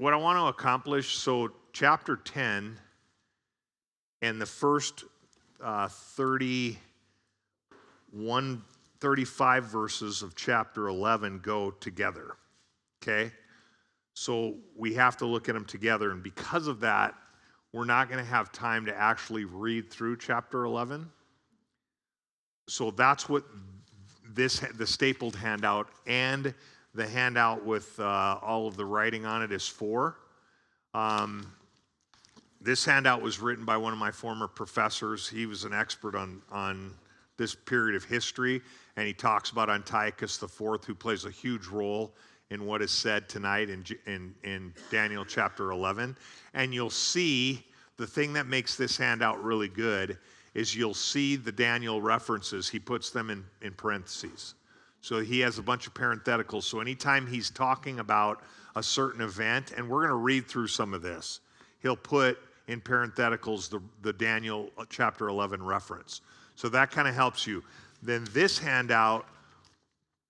what I want to accomplish, so chapter 10 and the first 35 verses of chapter 11 go together, okay? So we have to look at them together, and because of that, we're not going to have time to actually read through chapter 11. So that's what the stapled handout and the handout with all of the writing on it is for. This handout was written by one of my former professors. He was an expert on this period of history, and he talks about Antiochus IV, who plays a huge role in what is said tonight in Daniel chapter 11. And you'll see the thing that makes this handout really good is you'll see the Daniel references. He puts them in parentheses. So he has a bunch of parentheticals. So anytime he's talking about a certain event, and we're going to read through some of this, he'll put in parentheticals the Daniel chapter 11 reference. So that kind of helps you. Then this handout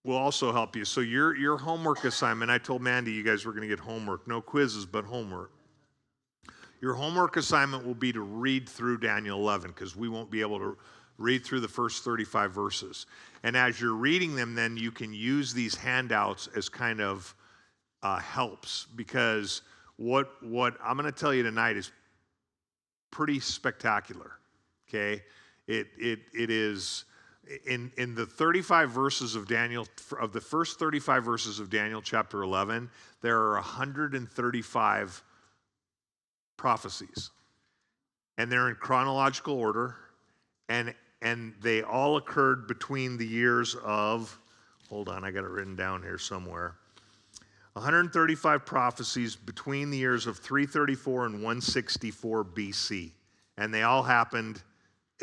will also help you. So your homework assignment, I told Mandy you guys were going to get homework. No quizzes, but homework. Your homework assignment will be to read through Daniel 11 because we won't be able to read through the first 35 verses. And as you're reading them, then you can use these handouts as kind of helps, because what I'm going to tell you tonight is pretty spectacular, okay? It is... In the 35 verses of Daniel, of the first 35 verses of Daniel chapter 11, there are 135 prophecies. And they're in chronological order, and they all occurred between the years of, hold on, I got it written down here somewhere. 135 prophecies between the years of 334 and 164 BC. And they all happened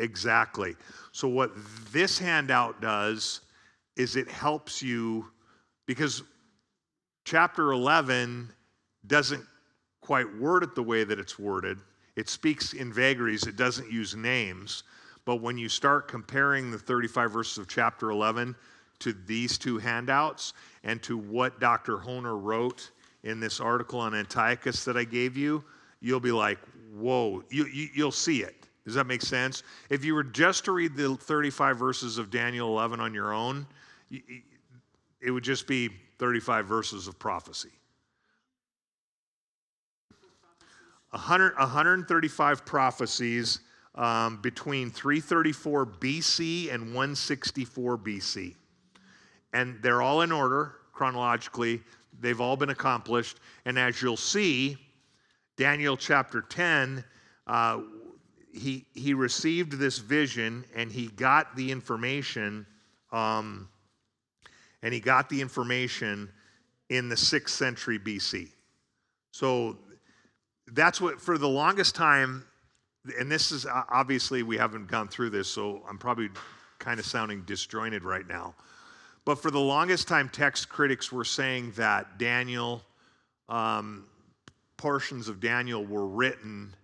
exactly. So what this handout does is it helps you, because chapter 11 doesn't quite word it the way that it's worded. It speaks in vagaries. It doesn't use names. But when you start comparing the 35 verses of chapter 11 to these two handouts and to what Dr. Hohner wrote in this article on Antiochus that I gave you, you'll be like, whoa, you'll see it. Does that make sense? If you were just to read the 35 verses of Daniel 11 on your own, it would just be 35 verses of prophecy. 135 prophecies between 334 BC and 164 BC. And they're all in order, chronologically. They've all been accomplished. And as you'll see, Daniel chapter 10, he received this vision, and he got the information, in the 6th century BC. So that's what, for the longest time, and this is, obviously we haven't gone through this, so I'm probably kind of sounding disjointed right now. But for the longest time, text critics were saying that Daniel, portions of Daniel were written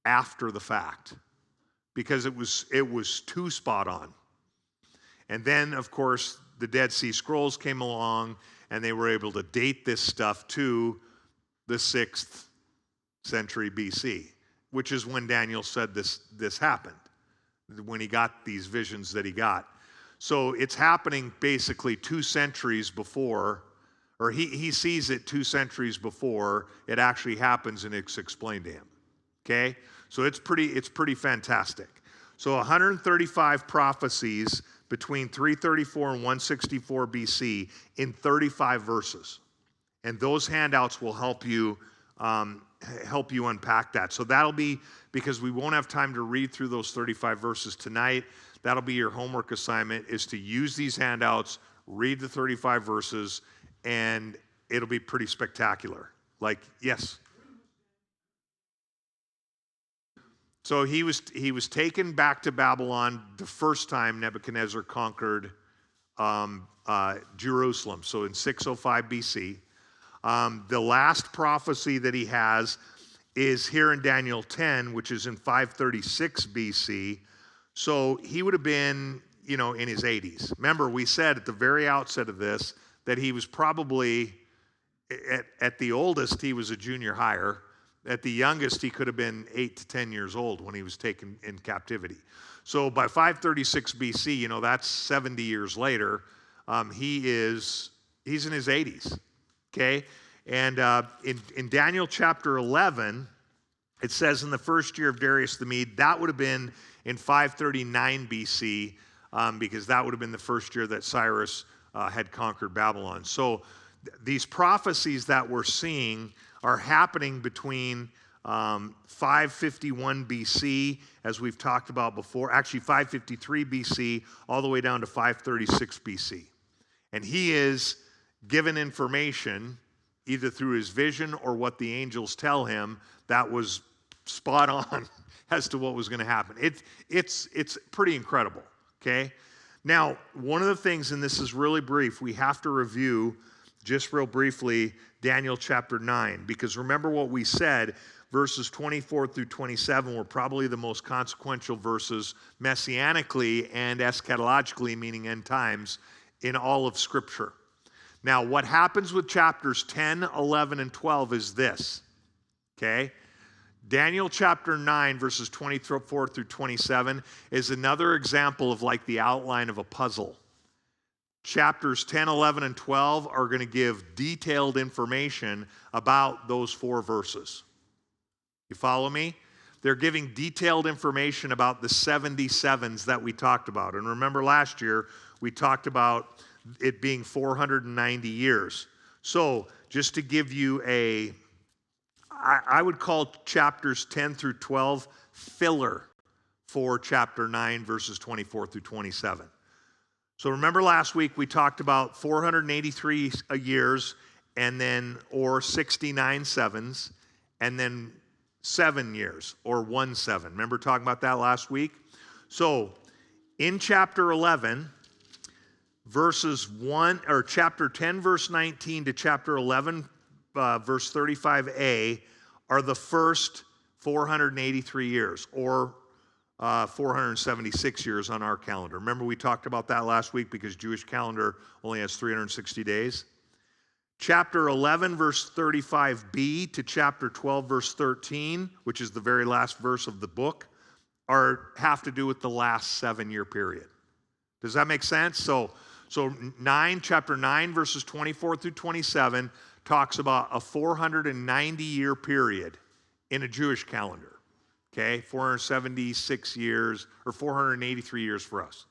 after the fact, because it was too spot on. And then, of course, the Dead Sea Scrolls came along, and they were able to date this stuff to the 6th century BC, which is when Daniel said this happened, when he got these visions that he got. So it's happening basically 2 centuries before, or he sees it 2 centuries before it actually happens, and it's explained to him. Okay? So it's pretty fantastic. So 135 prophecies between 334 and 164 BC in 35 verses. And those handouts will help you unpack that. So that'll be, because we won't have time to read through those 35 verses tonight, that'll be your homework assignment, is to use these handouts, read the 35 verses, and it'll be pretty spectacular. Like, yes? So he was taken back to Babylon the first time Nebuchadnezzar conquered Jerusalem, so in 605 BC. The last prophecy that he has is here in Daniel 10, which is in 536 BC. So he would have been, in his 80s. Remember, we said at the very outset of this that he was probably At the oldest, he was a junior hire. At the youngest, he could have been 8 to 10 years old when he was taken in captivity. So by 536 BC, that's 70 years later. He's in his 80s. Okay, and in Daniel chapter 11, it says in the first year of Darius the Mede, that would have been in 539 BC, because that would have been the first year that Cyrus had conquered Babylon. So these prophecies that we're seeing are happening between 551 BC, as we've talked about before, actually 553 BC, all the way down to 536 BC. And he is given information, either through his vision or what the angels tell him, that was spot on as to what was going to happen. It's pretty incredible, okay? Now, one of the things, and this is really brief, we have to review just real briefly Daniel chapter 9, because remember what we said, verses 24 through 27 were probably the most consequential verses messianically and eschatologically, meaning end times, in all of Scripture. Now, what happens with chapters 10, 11, and 12 is this, okay? Daniel chapter 9, verses 24 through 27 is another example of like the outline of a puzzle. Chapters 10, 11, and 12 are going to give detailed information about those 4 verses. You follow me? They're giving detailed information about the 77s that we talked about. And remember last year, we talked about it being 490 years. So just to give you I would call chapters 10 through 12 filler for chapter 9, verses 24 through 27. So remember last week we talked about 483 years, and then, or 69 sevens, and then 7 years, or 1 7. Remember talking about that last week? So in chapter 11, verses 1, or chapter 10, verse 19 to chapter 11, verse 35a, are the first 483 years, or 476 years on our calendar. Remember we talked about that last week because Jewish calendar only has 360 days. Chapter 11, verse 35b to chapter 12, verse 13, which is the very last verse of the book, have to do with the last 7-year period. Does that make sense? So chapter 9, verses 24 through 27 talks about a 490-year period in a Jewish calendar. Okay, 476 years, or 483 years for us.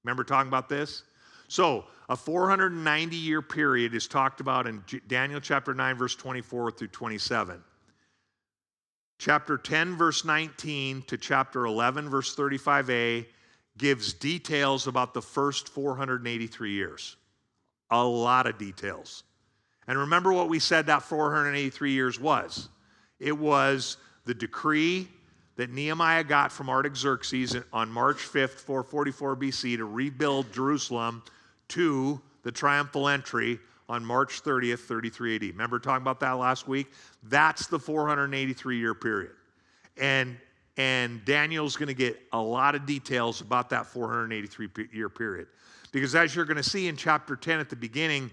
Remember talking about this? So a 490-year period is talked about in Daniel chapter 9, verse 24 through 27. Chapter 10, verse 19 to chapter 11, verse 35a gives details about the first 483 years. A lot of details. And remember what we said that 483 years was. It was the decree that Nehemiah got from Artaxerxes on March 5th, 444 BC to rebuild Jerusalem to the triumphal entry on March 30th, 33 AD. Remember talking about that last week? That's the 483-year period. And Daniel's going to get a lot of details about that 483-year period. Because as you're going to see in chapter 10 at the beginning,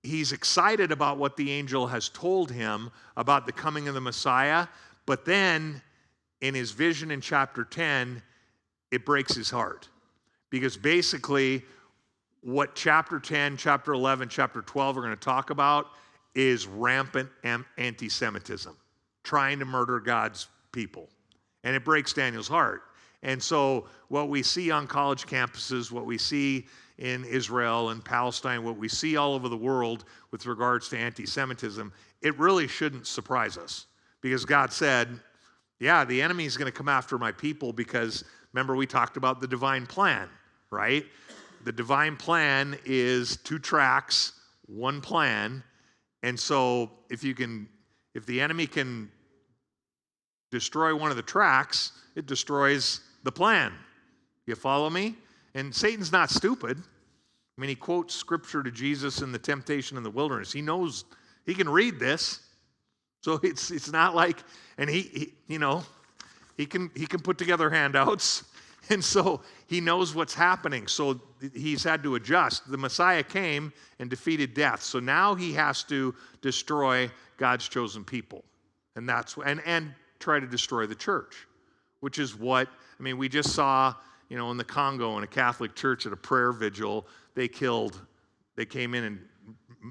he's excited about what the angel has told him about the coming of the Messiah, but then in his vision in chapter 10, it breaks his heart. Because basically, what chapter 10, chapter 11, chapter 12 are going to talk about is rampant anti-Semitism, trying to murder God's people. And it breaks Daniel's heart. And so what we see on college campuses, what we see in Israel and Palestine, what we see all over the world with regards to anti-Semitism, it really shouldn't surprise us. Because God said, yeah, the enemy is going to come after my people because, remember we talked about the divine plan, right? The divine plan is 2 tracks, 1 plan. And so if the enemy can destroy one of the tracks, it destroys the plan. You follow me? And Satan's not stupid. I mean, he quotes scripture to Jesus in the temptation in the wilderness. He knows, he can read this. So it's not like, and he can put together handouts And so he knows what's happening. So he's had to adjust. The Messiah came and defeated death. So now he has to destroy God's chosen people. And and try to destroy the church, which is what, I mean, we just saw, in the Congo in a Catholic church at a prayer vigil, they came in and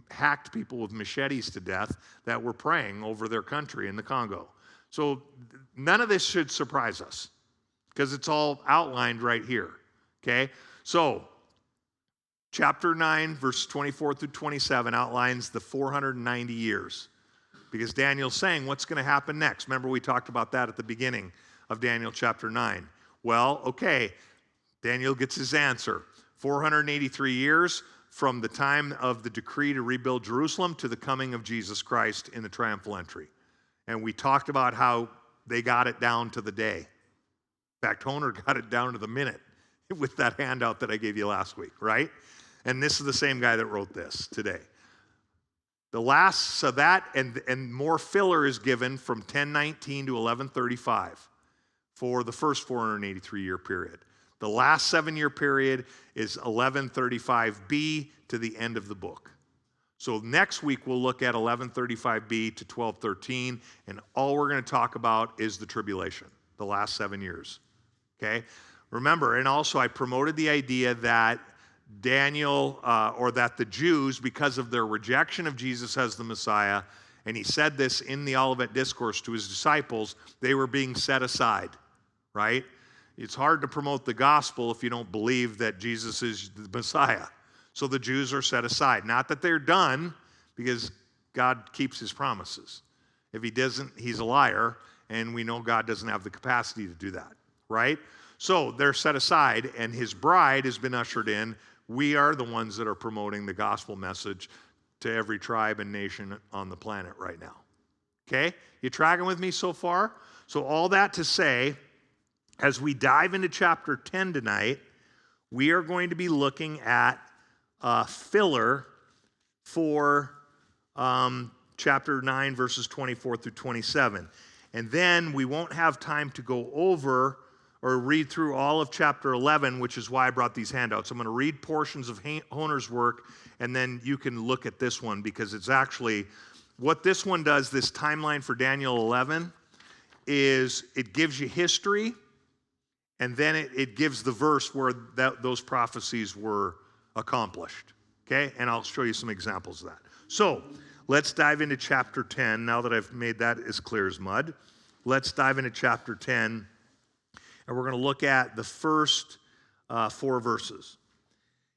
hacked people with machetes to death that were praying over their country in the Congo. So none of this should surprise us, because it's all outlined right here, okay? So, chapter 9, verse 24 through 27 outlines the 490 years, because Daniel's saying what's going to happen next. Remember, we talked about that at the beginning of Daniel chapter 9. Well, okay, Daniel gets his answer. 483 years from the time of the decree to rebuild Jerusalem to the coming of Jesus Christ in the triumphal entry. And we talked about how they got it down to the day. In fact, Honer got it down to the minute with that handout that I gave you last week, right? And this is the same guy that wrote this today. So that and more filler is given from 1019 to 1135 for the first 483-year period. The last 7-year period is 1135b to the end of the book. So next week we'll look at 1135b to 1213, and all we're going to talk about is the tribulation, the last 7 years. Okay? Remember, and also I promoted the idea that Daniel, or that the Jews, because of their rejection of Jesus as the Messiah, and he said this in the Olivet Discourse to his disciples, they were being set aside, right? It's hard to promote the gospel if you don't believe that Jesus is the Messiah. So the Jews are set aside. Not that they're done, because God keeps his promises. If he doesn't, he's a liar, and we know God doesn't have the capacity to do that, right? So they're set aside, and his bride has been ushered in. We are the ones that are promoting the gospel message to every tribe and nation on the planet right now. Okay? You tracking with me so far? So all that to say, as we dive into chapter 10 tonight, we are going to be looking at filler for chapter 9, verses 24 through 27. And then we won't have time to go over or read through all of chapter 11, which is why I brought these handouts. I'm going to read portions of Honer's work, and then you can look at this one, because it's actually, what this one does, this timeline for Daniel 11, is it gives you history, and then it gives the verse where those prophecies were accomplished, okay? And I'll show you some examples of that. So let's dive into chapter 10, now that I've made that as clear as mud. Let's dive into chapter 10. And we're going to look at the first 4 verses.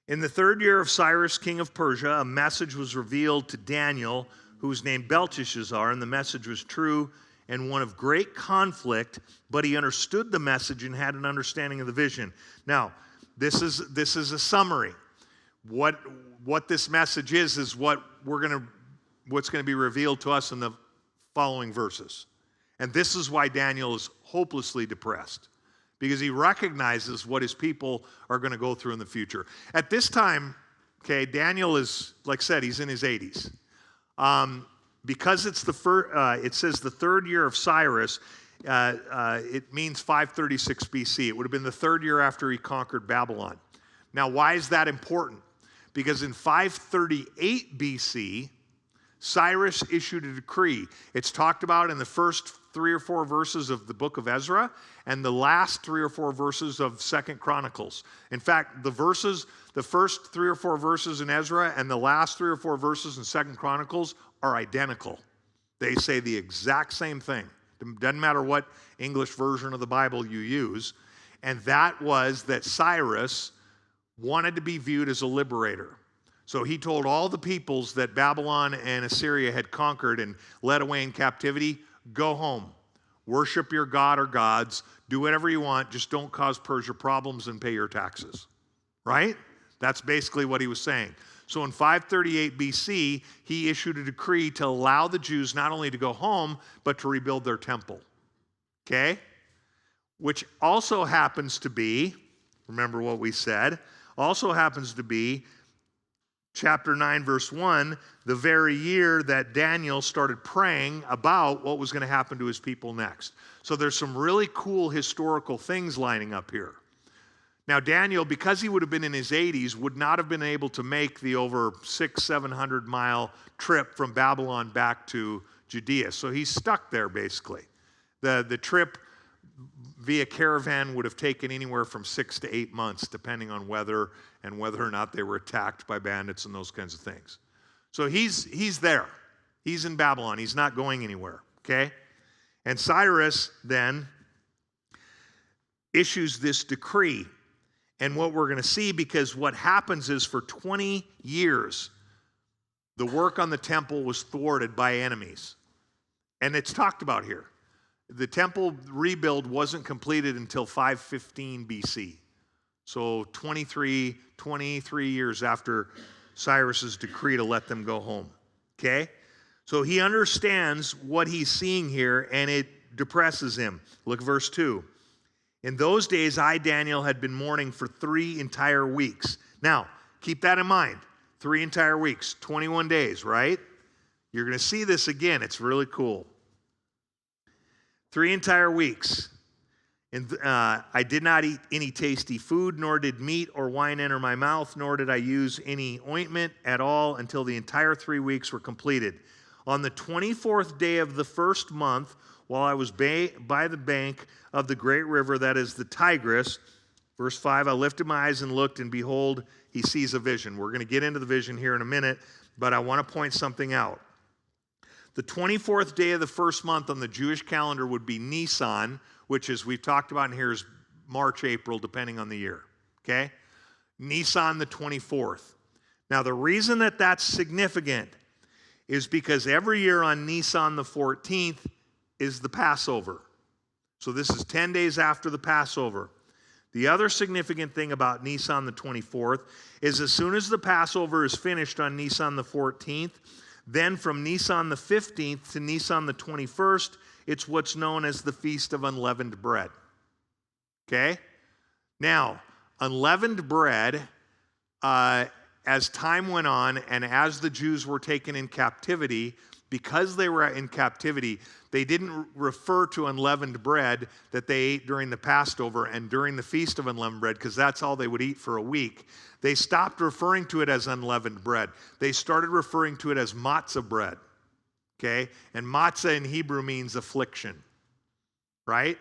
In the 3rd year of Cyrus, king of Persia, a message was revealed to Daniel, who was named Belteshazzar, and the message was true and one of great conflict, but he understood the message and had an understanding of the vision. Now, this is a summary. What this message is what's going to be revealed to us in the following verses. And this is why Daniel is hopelessly depressed, because he recognizes what his people are going to go through in the future. At this time, okay, Daniel is, like I said, he's in his 80s. Because it's it says the 3rd year of Cyrus, it means 536 BC. It would have been the 3rd year after he conquered Babylon. Now, why is that important? Because in 538 BC, Cyrus issued a decree. It's talked about in the first 3 or 4 verses of the book of Ezra and the last 3 or 4 verses of 2nd Chronicles. In fact, the first 3 or 4 verses in Ezra and the last 3 or 4 verses in 2nd Chronicles are identical. They say the exact same thing. It doesn't matter what English version of the Bible you use. And that was that Cyrus wanted to be viewed as a liberator. So he told all the peoples that Babylon and Assyria had conquered and led away in captivity, go home, worship your god or gods, do whatever you want, just don't cause Persia problems and pay your taxes, right? That's basically what he was saying. So in 538 BC, he issued a decree to allow the Jews not only to go home, but to rebuild their temple, okay? Which also happens to be, remember what we said, also happens to be chapter 9, verse 1, the very year that Daniel started praying about what was going to happen to his people next. So there's some really cool historical things lining up here. Now, Daniel, because he would have been in his 80s, would not have been able to make the over 700 mile trip from Babylon back to Judea. So he's stuck there, basically. The trip via caravan would have taken anywhere from 6 to 8 months, depending on weather and whether or not they were attacked by bandits and those kinds of things. So he's there. He's in Babylon. He's not going anywhere, okay? And Cyrus then issues this decree. And what we're going to see, because what happens is for 20 years, the work on the temple was thwarted by enemies. And it's talked about here. The temple rebuild wasn't completed until 515 BC. So 23 years after Cyrus's decree to let them go home. Okay? So he understands what he's seeing here, and it depresses him. Look at verse 2. In those days, I, Daniel, had been mourning for 3 entire weeks. Now, keep that in mind. 3 entire weeks, 21 days, right? You're going to see this again. It's really cool. 3 entire weeks. And I did not eat any tasty food, nor did meat or wine enter my mouth, nor did I use any ointment at all until the entire 3 weeks were completed. On the 24th day of the first month, while I was by the bank of the great river, that is the Tigris, verse 5, I lifted my eyes and looked, and behold, he sees a vision. We're going to get into the vision here in a minute, but I want to point something out. The 24th day of the first month on the Jewish calendar would be Nisan, which, as we've talked about in here, is March, April, depending on the year. Okay? Nisan the 24th. Now, the reason that that's significant is because every year on Nisan the 14th is the Passover. So this is 10 days after the Passover. The other significant thing about Nisan the 24th is as soon as the Passover is finished on Nisan the 14th, then from Nisan the 15th to Nisan the 21st, it's what's known as the Feast of Unleavened Bread. Okay? Now, unleavened bread, as time went on and as the Jews were taken in captivity, because they were in captivity, they didn't refer to unleavened bread that they ate during the Passover and during the Feast of Unleavened Bread, because that's all they would eat for a week. They stopped referring to it as unleavened bread. They started referring to it as matzah bread. Okay? And matzah in Hebrew means affliction. Right?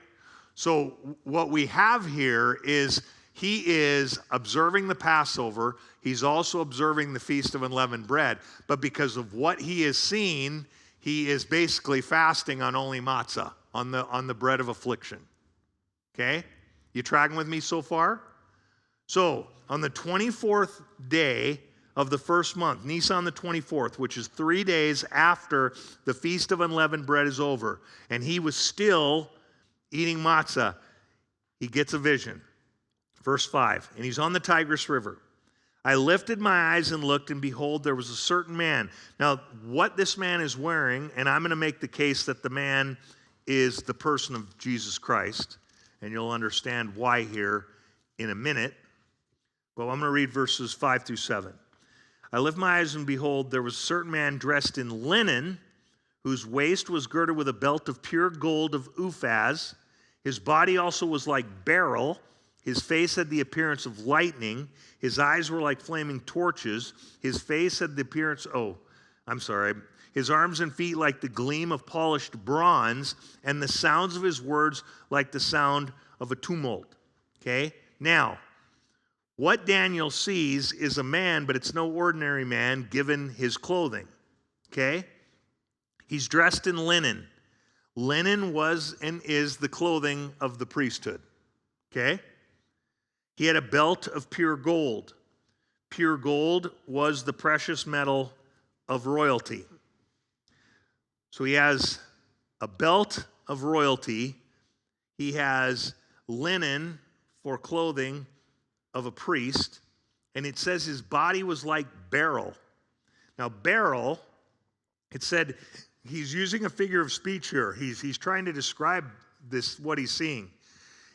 So what we have here is he is observing the Passover. He's also observing the Feast of Unleavened Bread. But because of what he has seen, he is basically fasting on only matzah, on the bread of affliction. Okay? You tracking with me so far? So, on the 24th day of the first month, Nisan the 24th, which is 3 days after the Feast of Unleavened Bread is over, and he was still eating matzah, he gets a vision. Verse 5, and he's on the Tigris River. I lifted my eyes and looked, and behold, there was a certain man. Now, what this man is wearing, and I'm going to make the case that the man is the person of Jesus Christ, and you'll understand why here in a minute. Well, I'm going to read verses 5 through 7. I lifted my eyes, and behold, there was a certain man dressed in linen, whose waist was girded with a belt of pure gold of Uphaz. His body also was like beryl. His face had the appearance of lightning. His eyes were like flaming torches. His face had the appearance, his arms and feet like the gleam of polished bronze, and the sounds of his words like the sound of a tumult. Okay? Now, what Daniel sees is a man, but it's no ordinary man given his clothing. Okay? He's dressed in linen. Linen was and is the clothing of the priesthood. Okay? He had a belt of pure gold. Pure gold was the precious metal of royalty. So he has a belt of royalty. He has linen for clothing of a priest. And it says his body was like beryl. Now, beryl, it said, he's using a figure of speech here. He's trying to describe this, what he's seeing.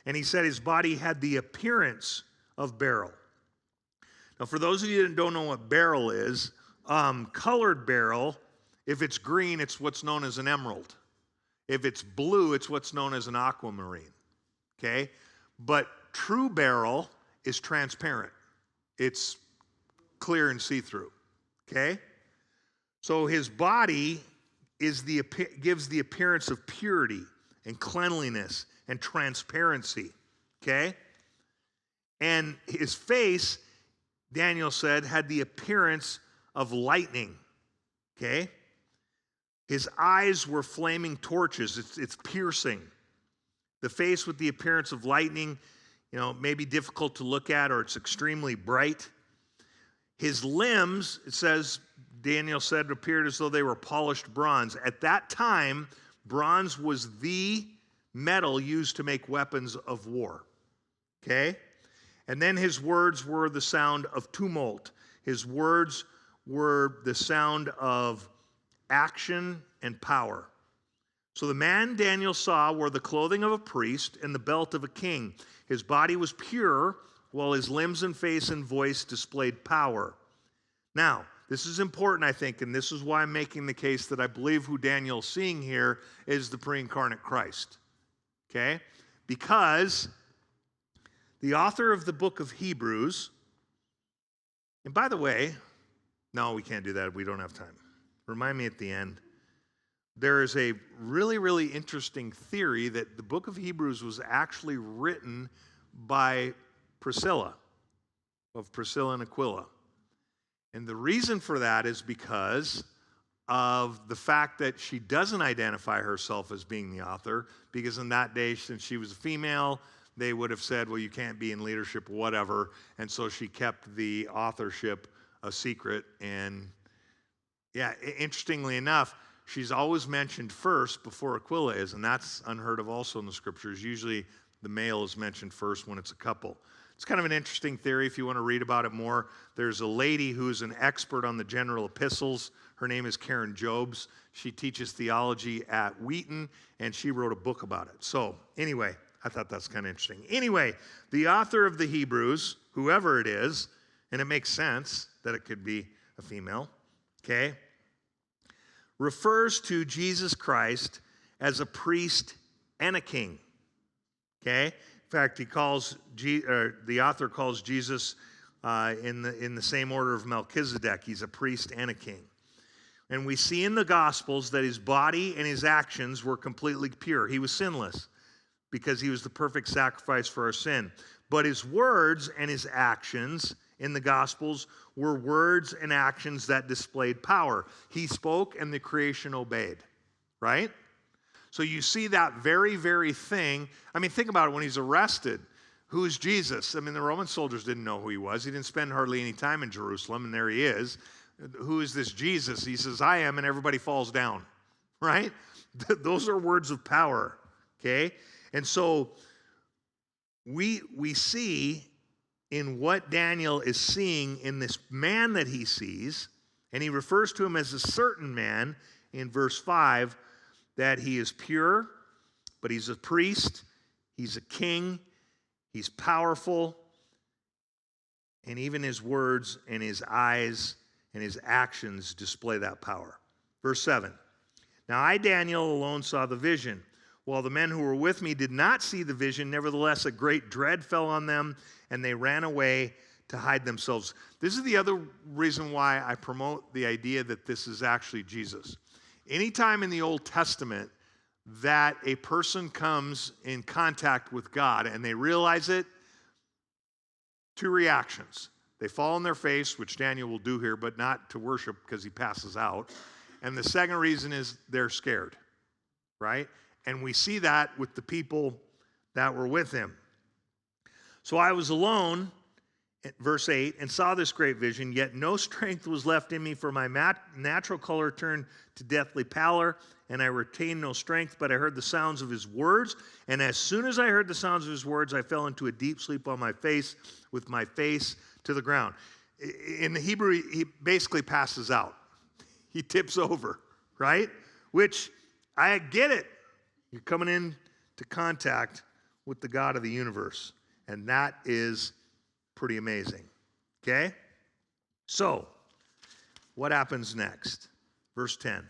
And he said his body had the appearance of beryl. Now, for those of you that don't know what beryl is, colored beryl, if it's green, it's what's known as an emerald. If it's blue, it's what's known as an aquamarine. Okay? But true beryl is transparent. It's clear and see-through, okay? So his body gives the appearance of purity and cleanliness and transparency, okay? And his face, Daniel said, had the appearance of lightning, okay? His eyes were flaming torches. It's piercing. The face with the appearance of lightning, may be difficult to look at, or it's extremely bright. His limbs, it says, Daniel said, appeared as though they were polished bronze. At that time, bronze was the metal used to make weapons of war, okay? And then his words were the sound of tumult. His words were the sound of action and power. So the man Daniel saw wore the clothing of a priest and the belt of a king. His body was pure, while his limbs and face and voice displayed power. Now, this is important, I think, and this is why I'm making the case that I believe who Daniel's seeing here is the pre-incarnate Christ, okay? Because the author of the book of Hebrews, and by the way, no, we can't do that. We don't have time. Remind me at the end. There is a really, really interesting theory that the book of Hebrews was actually written by Priscilla, of Priscilla and Aquila. And the reason for that is because of the fact that she doesn't identify herself as being the author, because in that day, since she was a female, they would have said, well, you can't be in leadership or whatever, and so she kept the authorship a secret. And yeah, interestingly enough, she's always mentioned first before Aquila is, and that's unheard of also in the scriptures. Usually the male is mentioned first when it's a couple. It's kind of an interesting theory if you want to read about it more. There's a lady who's an expert on the general epistles. Her name is Karen Jobes. She teaches theology at Wheaton, and she wrote a book about it. So anyway, I thought that's kind of interesting. Anyway, the author of the Hebrews, whoever it is, and it makes sense that it could be a female, okay, refers to Jesus Christ as a priest and a king, okay? In fact, the author calls Jesus in the same order of Melchizedek. He's a priest and a king. And we see in the Gospels that his body and his actions were completely pure. He was sinless because he was the perfect sacrifice for our sin. But his words and his actions in the Gospels were words and actions that displayed power. He spoke and the creation obeyed, right? So you see that very, very thing. I mean, think about it. When he's arrested, who is Jesus? I mean, the Roman soldiers didn't know who he was. He didn't spend hardly any time in Jerusalem, and there he is. Who is this Jesus? He says, I am, and everybody falls down, right? Those are words of power, okay? And so we see in what Daniel is seeing in this man that he sees, and he refers to him as a certain man in verse 5, that he is pure, but he's a priest, he's a king, he's powerful, and even his words and his eyes and his actions display that power. Verse 7, now I, Daniel, alone saw the vision. While the men who were with me did not see the vision, nevertheless a great dread fell on them, and they ran away to hide themselves. This is the other reason why I promote the idea that this is actually Jesus. Anytime in the Old Testament that a person comes in contact with God and they realize it, two reactions. They fall on their face, which Daniel will do here, but not to worship because he passes out. And the second reason is they're scared, right? And we see that with the people that were with him. So I was alone, verse 8, and saw this great vision, yet no strength was left in me, for my natural color turned to deathly pallor, and I retained no strength, but I heard the sounds of his words. And as soon as I heard the sounds of his words, I fell into a deep sleep on my face, with my face to the ground. In the Hebrew, he basically passes out. He tips over, right? Which, I get it. You're coming into contact with the God of the universe. And that is pretty amazing. Okay? So, what happens next? Verse 10.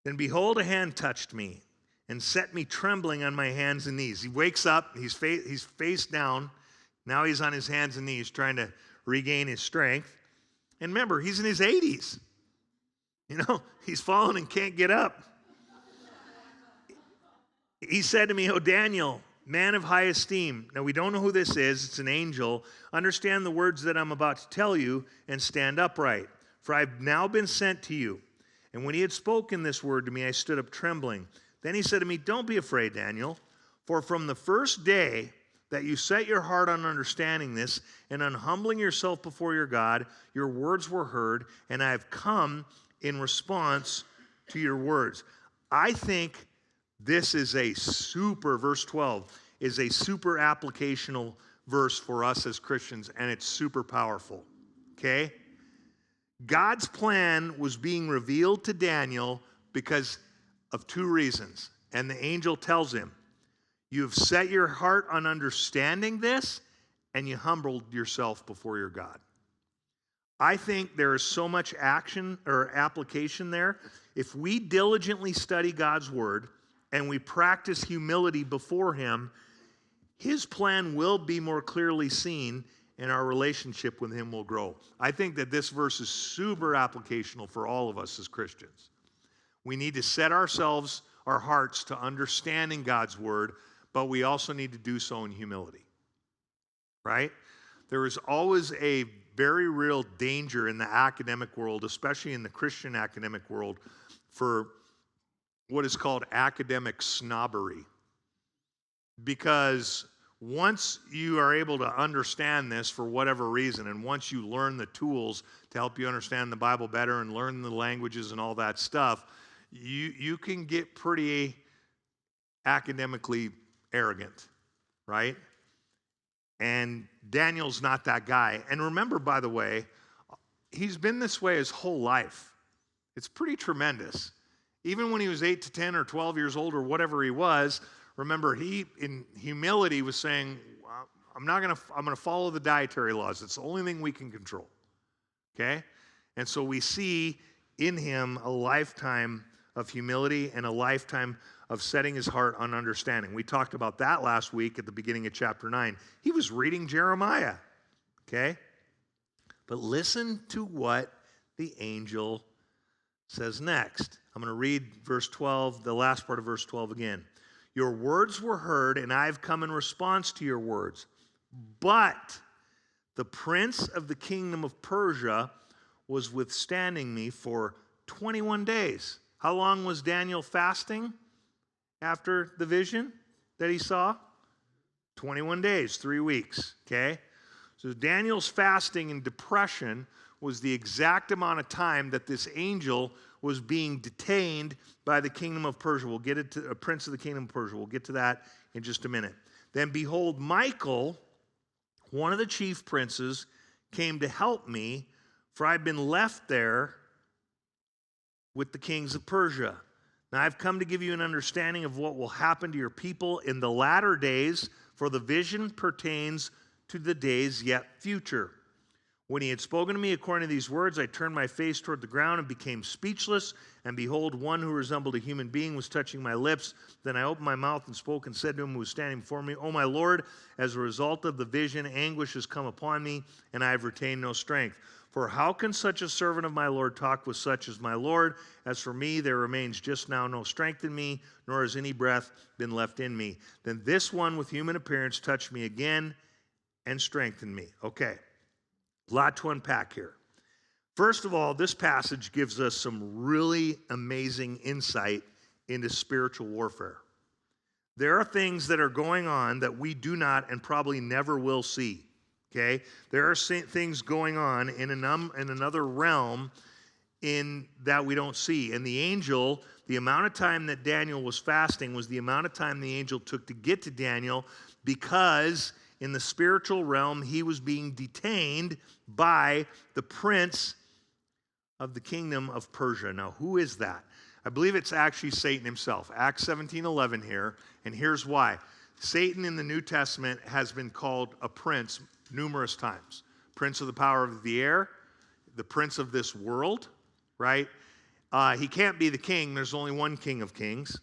Then behold, a hand touched me and set me trembling on my hands and knees. He wakes up, he's face down, Now he's on his hands and knees trying to regain his strength. And remember, he's in his 80s. He's fallen and can't get up. He said to me, "O Daniel, man of high esteem." Now, we don't know who this is. It's an angel. "Understand the words that I'm about to tell you and stand upright, for I've now been sent to you." And when he had spoken this word to me, I stood up trembling. Then he said to me, "Don't be afraid, Daniel, for from the first day that you set your heart on understanding this and on humbling yourself before your God, your words were heard, and I have come in response to your words." I think this is verse 12 is a super applicational verse for us as Christians, and it's super powerful, okay? God's plan was being revealed to Daniel because of two reasons. And the angel tells him, "You have set your heart on understanding this, and you humbled yourself before your God." I think there is so much action or application there. If we diligently study God's word and we practice humility before him, his plan will be more clearly seen and our relationship with him will grow. I think that this verse is super applicational for all of us as Christians. We need to set our hearts to understanding God's word, but we also need to do so in humility, right? There is always a very real danger in the academic world, especially in the Christian academic world, for what is called academic snobbery. Because once you are able to understand this for whatever reason, and once you learn the tools to help you understand the Bible better and learn the languages and all that stuff, you can get pretty academically arrogant, right? And Daniel's not that guy. And remember, by the way, he's been this way his whole life. It's pretty tremendous. Even when he was 8 to 10 or 12 years old or whatever he was, remember, he, in humility, was saying, I'm going to follow the dietary laws. It's the only thing we can control. Okay? And so we see in him a lifetime of humility and a lifetime of setting his heart on understanding. We talked about that last week at the beginning of chapter 9. He was reading Jeremiah. Okay? But listen to what the angel says next. I'm going to read verse 12, the last part of verse 12 again. "Your words were heard, and I have come in response to your words. But the prince of the kingdom of Persia was withstanding me for 21 days. How long was Daniel fasting after the vision that he saw? 21 days, 3 weeks, okay? So Daniel's fasting and depression was the exact amount of time that this angel was being detained by the kingdom of Persia. We'll get it to a prince of the kingdom of Persia. We'll get to that in just a minute. Then behold, Michael, one of the chief princes, came to help me, for I've been left there with the kings of Persia. Now I've come to give you an understanding of what will happen to your people in the latter days, for the vision pertains to the days yet future. When he had spoken to me according to these words, I turned my face toward the ground and became speechless. And behold, one who resembled a human being was touching my lips. Then I opened my mouth and spoke and said to him who was standing before me, O my Lord, as a result of the vision, anguish has come upon me, and I have retained no strength. For how can such a servant of my Lord talk with such as my Lord? As for me, there remains just now no strength in me, nor has any breath been left in me. Then this one with human appearance touched me again and strengthened me. Okay. A lot to unpack here. First of all, this passage gives us some really amazing insight into spiritual warfare. There are things that are going on that we do not and probably never will see. Okay? There are things going on in another realm in that we don't see. And the angel, the amount of time that Daniel was fasting was the amount of time the angel took to get to Daniel, because in the spiritual realm, he was being detained by the prince of the kingdom of Persia. Now, who is that? I believe it's actually Satan himself. Acts 17:11 here, and here's why. Satan in the New Testament has been called a prince numerous times. Prince of the power of the air, the prince of this world, right? He can't be the king. There's only one king of kings.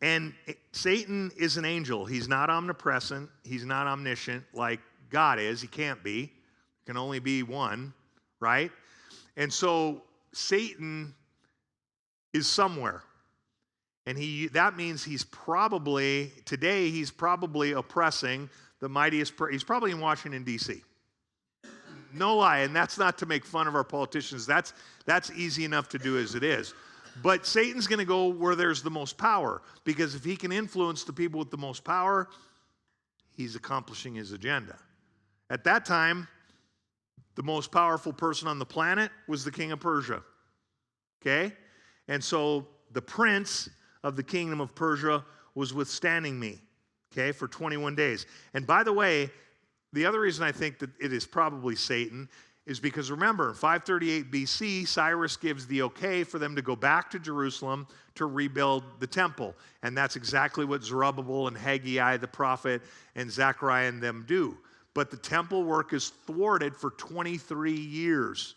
And Satan is an angel. He's not omnipresent. He's not omniscient like God is. He can't be. There can only be one, right? And so Satan is somewhere. And that means he's probably oppressing the mightiest. He's probably in Washington, D.C. No lie, and that's not to make fun of our politicians. That's easy enough to do as it is. But Satan's going to go where there's the most power, because if he can influence the people with the most power, he's accomplishing his agenda. At that time, the most powerful person on the planet was the king of Persia. Okay? And so the prince of the kingdom of Persia was withstanding me, okay, for 21 days. And by the way, the other reason I think that it is probably Satan is because, remember, in 538 BC, Cyrus gives the okay for them to go back to Jerusalem to rebuild the temple. And that's exactly what Zerubbabel and Haggai the prophet and Zechariah and them do. But the temple work is thwarted for 23 years.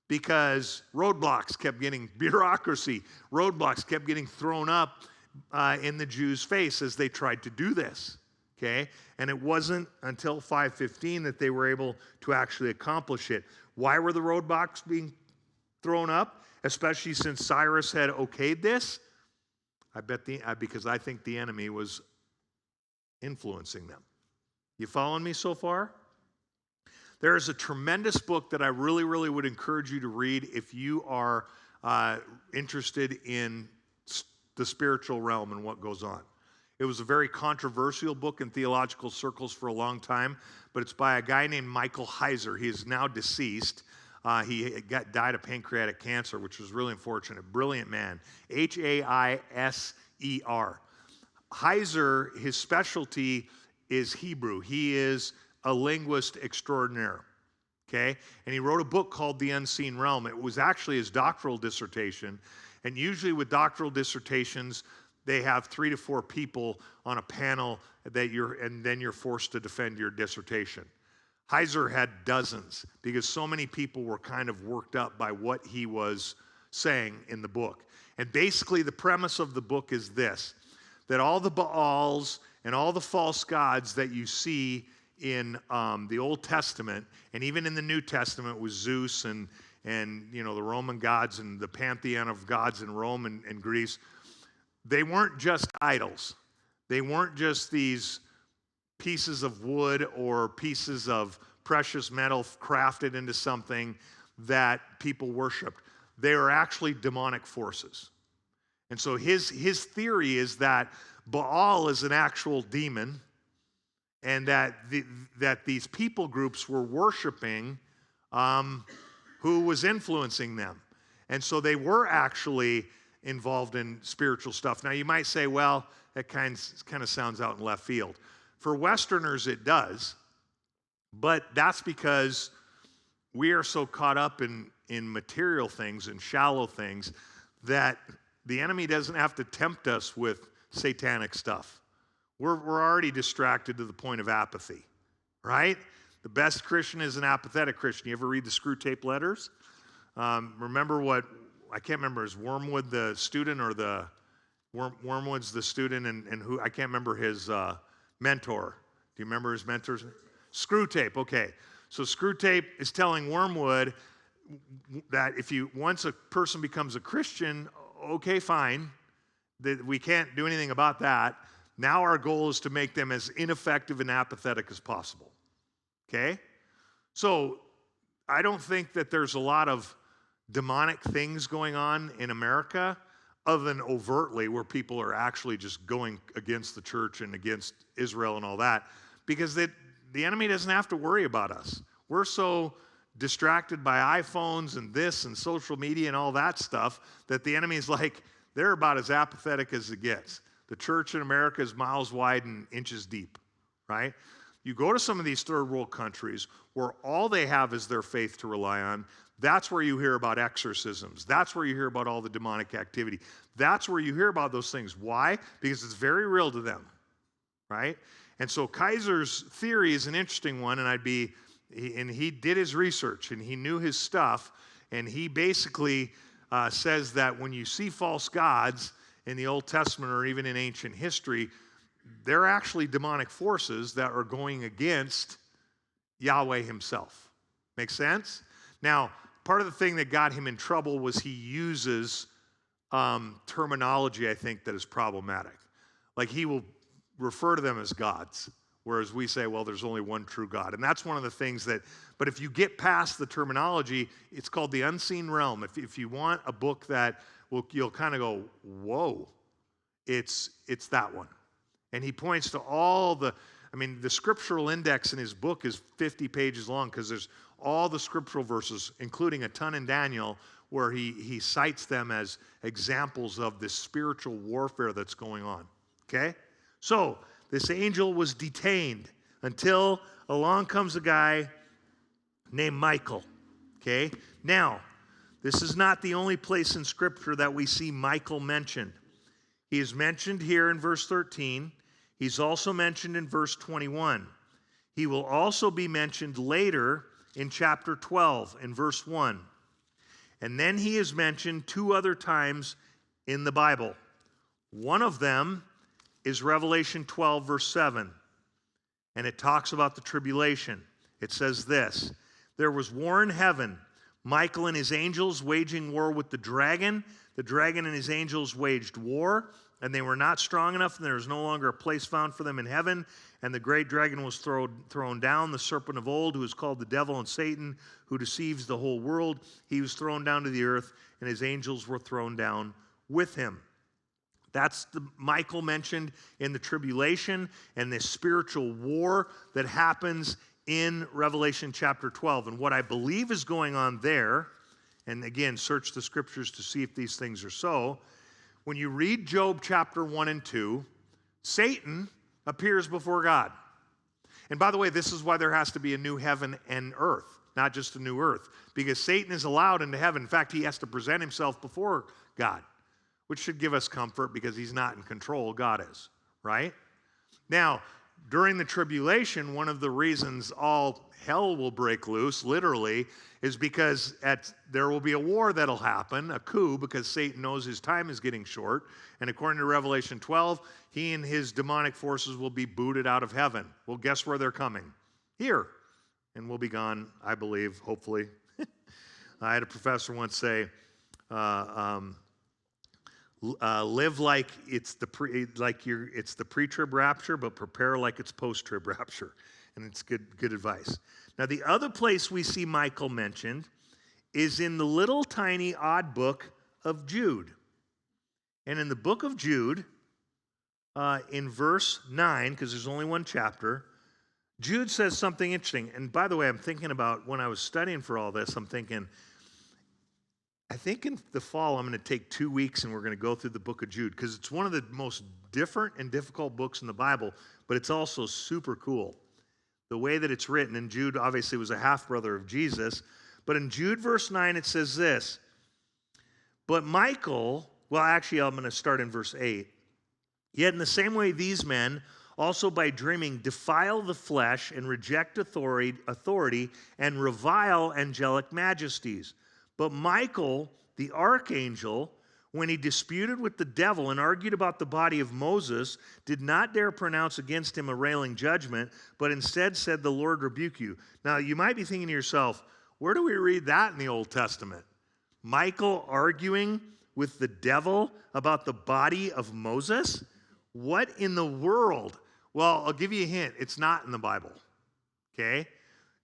Because roadblocks kept getting, bureaucracy, roadblocks kept getting thrown up in the Jews' face as they tried to do this, okay? And it wasn't until 515 that they were able to actually accomplish it. Why were the roadblocks being thrown up? Especially since Cyrus had okayed this? Because I think the enemy was influencing them. You following me so far? There is a tremendous book that I really, really would encourage you to read if you are interested in the spiritual realm and what goes on. It was a very controversial book in theological circles for a long time, but it's by a guy named Michael Heiser. He is now deceased. He died of pancreatic cancer, which was really unfortunate. Brilliant man. Heiser. Heiser, his specialty is Hebrew. He is a linguist extraordinaire, okay? And he wrote a book called The Unseen Realm. It was actually his doctoral dissertation. And usually with doctoral dissertations, they have 3 to 4 people on a panel and then you're forced to defend your dissertation. Heiser had dozens because so many people were kind of worked up by what he was saying in the book. And basically the premise of the book is this, that all the Baals and all the false gods that you see in the Old Testament, and even in the New Testament with Zeus and you know the Roman gods and the pantheon of gods in Rome and Greece, they weren't just idols. They weren't just these pieces of wood or pieces of precious metal crafted into something that people worshiped. They are actually demonic forces. And so his theory is that Baal is an actual demon, and that these people groups were worshiping who was influencing them. And so they were actually involved in spiritual stuff. Now you might say, well, that kind of sounds out in left field. For Westerners it does, but that's because we are so caught up in material things and shallow things that the enemy doesn't have to tempt us with satanic stuff. We're already distracted to the point of apathy, right? The best Christian is an apathetic Christian. You ever read the Screw Tape Letters? Remember what, I can't remember, is Wormwood the student or Wormwood's the student and who, I can't remember his mentor. Do you remember his mentors? Screw Tape, okay. So Screw Tape is telling Wormwood that once a person becomes a Christian, okay, fine, that we can't do anything about that. Now our goal is to make them as ineffective and apathetic as possible. Okay? So I don't think that there's a lot of demonic things going on in America other than overtly where people are actually just going against the church and against Israel and all that, because the enemy doesn't have to worry about us. We're so distracted by iPhones and this and social media and all that stuff that the enemy is like, they're about as apathetic as it gets. The church in America is miles wide and inches deep, right? You go to some of these third world countries where all they have is their faith to rely on. That's where you hear about exorcisms. That's where you hear about all the demonic activity. That's where you hear about those things. Why? Because it's very real to them, right? And so Kaiser's theory is an interesting one, and he did his research, and he knew his stuff, and he basically says that when you see false gods in the Old Testament or even in ancient history, they're actually demonic forces that are going against Yahweh himself. Make sense? Now, part of the thing that got him in trouble was he uses terminology, I think, that is problematic. Like he will refer to them as gods, whereas we say, well, there's only one true God. And that's one of the things that, but if you get past the terminology, it's called the unseen realm. If you want a book that you'll kind of go, whoa, it's that one. And he points to all the scriptural index in his book is 50 pages long because there's all the scriptural verses, including a ton in Daniel, where he cites them as examples of this spiritual warfare that's going on. Okay? So, this angel was detained until along comes a guy named Michael. Okay? Now, this is not the only place in Scripture that we see Michael mentioned. He is mentioned here in verse 13. He's also mentioned in verse 21. He will also be mentioned later in chapter 12 in verse 1. And then he is mentioned 2 other times in the Bible. One of them is Revelation 12 verse 7. And it talks about the tribulation. It says this: there was war in heaven, Michael and his angels waging war with the dragon. The dragon and his angels waged war, and they were not strong enough, and there was no longer a place found for them in heaven. And the great dragon was thrown down, the serpent of old, who is called the devil and Satan, who deceives the whole world. He was thrown down to the earth, and his angels were thrown down with him. That's the Michael mentioned in the tribulation and this spiritual war that happens in Revelation chapter 12. And what I believe is going on there, and again, search the scriptures to see if these things are so. When you read Job chapter 1 and 2, Satan appears before God. And by the way, this is why there has to be a new heaven and earth, not just a new earth, because Satan is allowed into heaven. In fact, he has to present himself before God, which should give us comfort because he's not in control. God is, right? Now, during the tribulation, one of the reasons all hell will break loose, literally, is because there will be a war that'll happen, a coup, because Satan knows his time is getting short. And according to Revelation 12, he and his demonic forces will be booted out of heaven. Well, guess where they're coming? Here. And we'll be gone, I believe, hopefully. I had a professor once say, live like it's the pre-trib rapture, but prepare like it's post-trib rapture. And it's good advice. Now, the other place we see Michael mentioned is in the little tiny odd book of Jude. And in the book of Jude, in verse 9, because there's only one chapter, Jude says something interesting. And by the way, I'm thinking about when I was studying for all this, I'm thinking, I think in the fall I'm going to take 2 weeks and we're going to go through the book of Jude because it's one of the most different and difficult books in the Bible, but it's also super cool. The way that it's written, and Jude obviously was a half-brother of Jesus, but in Jude verse 9 it says this, but Michael, well actually I'm going to start in verse 8, yet in the same way these men also by dreaming defile the flesh and reject authority and revile angelic majesties. But Michael, the archangel, when he disputed with the devil and argued about the body of Moses, did not dare pronounce against him a railing judgment, but instead said, the Lord rebuke you. Now, you might be thinking to yourself, where do we read that in the Old Testament? Michael arguing with the devil about the body of Moses? What in the world? Well, I'll give you a hint. It's not in the Bible, okay?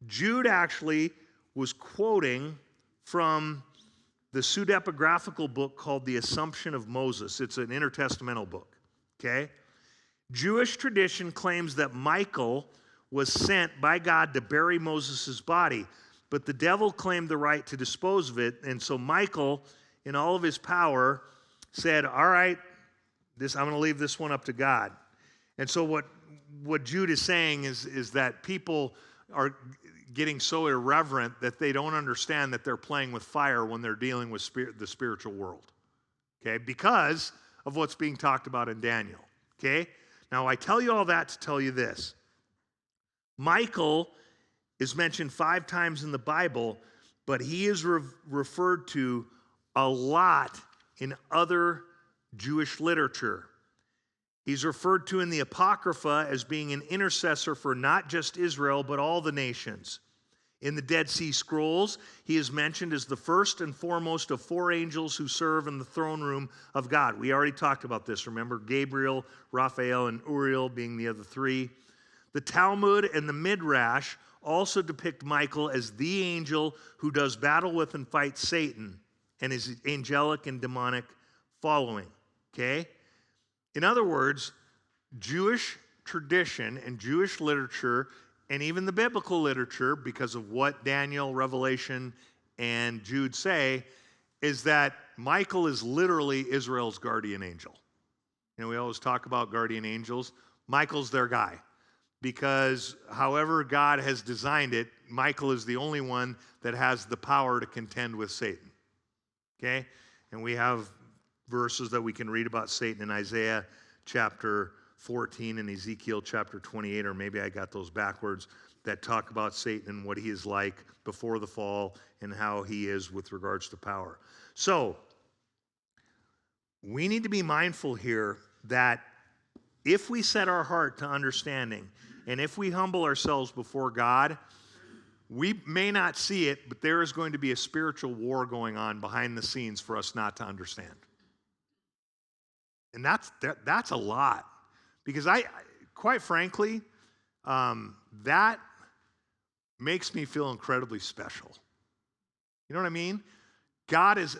Jude actually was quoting from the pseudepigraphical book called The Assumption of Moses. It's an intertestamental book, okay? Jewish tradition claims that Michael was sent by God to bury Moses' body, but the devil claimed the right to dispose of it, and so Michael, in all of his power, said, all right, I'm going to leave this one up to God. And so what Jude is saying is that people are getting so irreverent that they don't understand that they're playing with fire when they're dealing with the spiritual world, okay, because of what's being talked about in Daniel, okay? Now, I tell you all that to tell you this. Michael is mentioned 5 times in the Bible, but he is referred to a lot in other Jewish literature. He's referred to in the Apocrypha as being an intercessor for not just Israel, but all the nations. In the Dead Sea Scrolls, he is mentioned as the first and foremost of 4 angels who serve in the throne room of God. We already talked about this. Remember, Gabriel, Raphael, and Uriel being the other 3. The Talmud and the Midrash also depict Michael as the angel who does battle with and fights Satan and his angelic and demonic following. Okay? In other words, Jewish tradition and Jewish literature, and even the biblical literature, because of what Daniel, Revelation, and Jude say, is that Michael is literally Israel's guardian angel. You know, we always talk about guardian angels. Michael's their guy. Because however God has designed it, Michael is the only one that has the power to contend with Satan. Okay? And we have verses that we can read about Satan in Isaiah chapter 14 and Ezekiel chapter 28, or maybe I got those backwards, that talk about Satan and what he is like before the fall and how he is with regards to power. So, we need to be mindful here that if we set our heart to understanding and if we humble ourselves before God, we may not see it, but there is going to be a spiritual war going on behind the scenes for us not to understand. And that's a lot. Because quite frankly, that makes me feel incredibly special. You know what I mean? God is,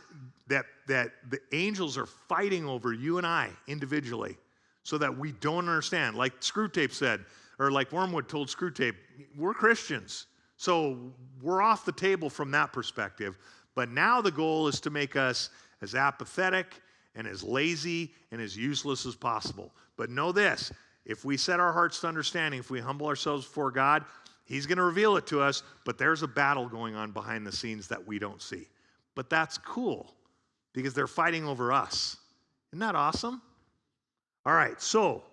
that the angels are fighting over you and I individually so that we don't understand. Like Screwtape said, or like Wormwood told Screwtape, we're Christians. So we're off the table from that perspective. But now the goal is to make us as apathetic and as lazy and as useless as possible. But know this, if we set our hearts to understanding, if we humble ourselves before God, he's going to reveal it to us, but there's a battle going on behind the scenes that we don't see. But that's cool, because they're fighting over us. Isn't that awesome? All right, so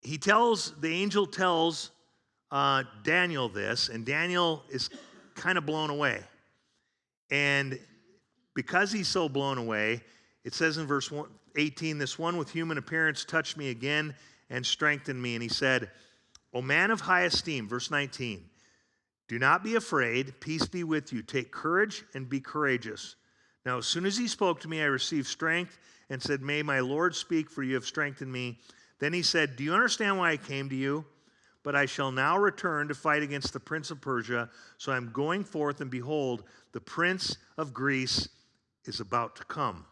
the angel tells Daniel this, and Daniel is kind of blown away. And because he's so blown away, it says in verse 18, this one with human appearance touched me again and strengthened me. And he said, O man of high esteem, verse 19, do not be afraid, peace be with you. Take courage and be courageous. Now, as soon as he spoke to me, I received strength and said, may my Lord speak, for you have strengthened me. Then he said, do you understand why I came to you? But I shall now return to fight against the prince of Persia. So I'm going forth, and behold, the prince of Greece is about to come.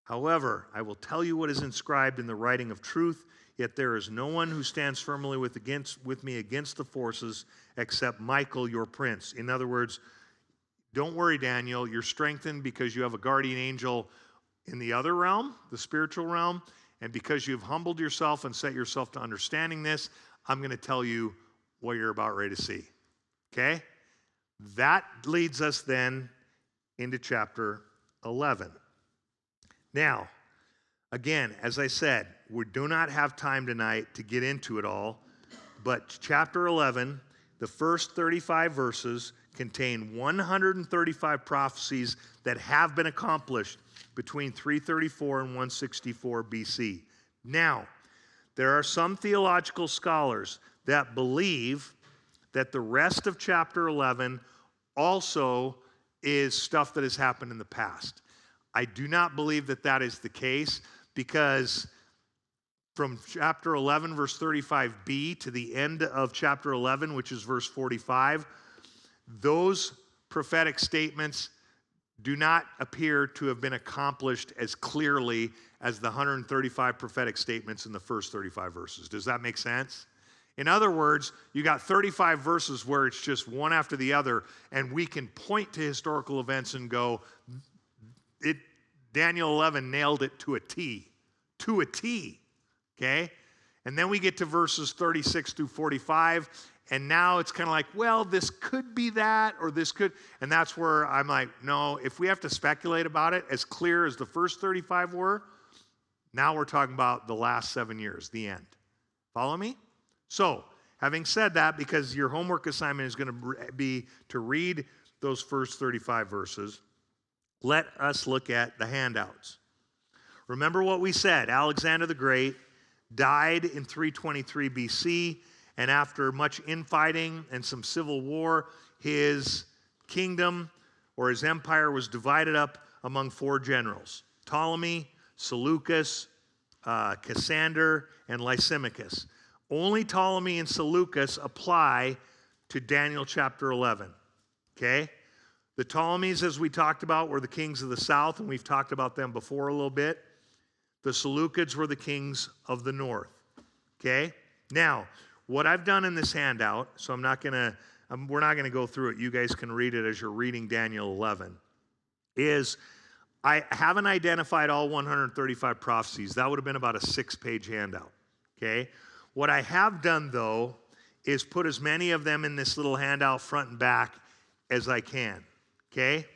However, I will tell you what is inscribed in the writing of truth, yet there is no one who stands firmly with me against the forces except Michael, your prince. In other words, don't worry, Daniel, you're strengthened because you have a guardian angel in the other realm, the spiritual realm, and because you've humbled yourself and set yourself to understanding this, I'm going to tell you what you're about ready to see. Okay? That leads us then into chapter 11. Now, again, as I said, we do not have time tonight to get into it all, but chapter 11, the first 35 verses contain 135 prophecies that have been accomplished between 334 and 164 BC. Now, there are some theological scholars that believe that the rest of chapter 11 also is stuff that has happened in the past. I do not believe that that is the case, because from chapter 11, verse 35b to the end of chapter 11, which is verse 45, those prophetic statements do not appear to have been accomplished as clearly as the 135 prophetic statements in the first 35 verses. Does that make sense? In other words, you got 35 verses where it's just one after the other, and we can point to historical events and go, Daniel 11 nailed it to a T. To a T. Okay? And then we get to verses 36 through 45, and now it's kind of like, well, this could be that, or this could, and that's where I'm like, no, if we have to speculate about it, as clear as the first 35 were, now we're talking about the last 7 years, the end. Follow me? So, having said that, because your homework assignment is going to be to read those first 35 verses, let us look at the handouts. Remember what we said. Alexander the Great died in 323 BC, and after much infighting and some civil war, his kingdom or his empire was divided up among 4 generals: Ptolemy, Seleucus, Cassander, and Lysimachus. Only Ptolemy and Seleucus apply to Daniel chapter 11, okay? The Ptolemies, as we talked about, were the kings of the south, and we've talked about them before a little bit. The Seleucids were the kings of the north, okay? Now, what I've done in this handout, so we're not going to go through it. You guys can read it as you're reading Daniel 11, is I haven't identified all 135 prophecies. That would have been about a 6-page handout, okay? What I have done, though, is put as many of them in this little handout front and back as I can, okay?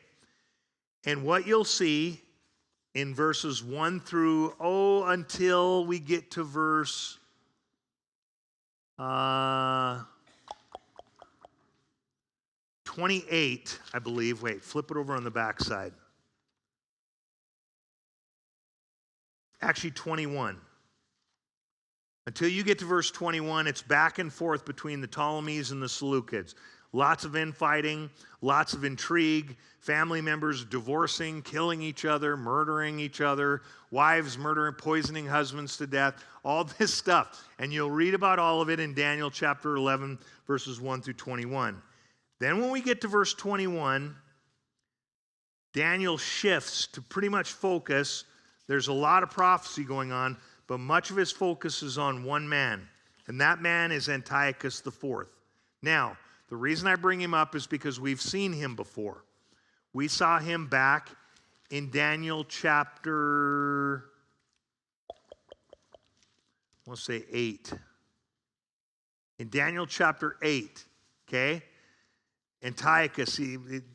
And what you'll see in verses 1 through, until we get to verse 28, I believe. Wait, flip it over on the back side. Actually, 21. Until you get to verse 21, it's back and forth between the Ptolemies and the Seleucids. Lots of infighting, lots of intrigue, family members divorcing, killing each other, murdering each other, wives murdering, poisoning husbands to death, all this stuff. And you'll read about all of it in Daniel chapter 11, verses 1 through 21. Then when we get to verse 21, Daniel shifts to pretty much focus. There's a lot of prophecy going on, but much of his focus is on one man, and that man is Antiochus IV. Now, the reason I bring him up is because we've seen him before. We saw him back in Daniel chapter, let's say 8. In Daniel chapter 8, okay? Antiochus,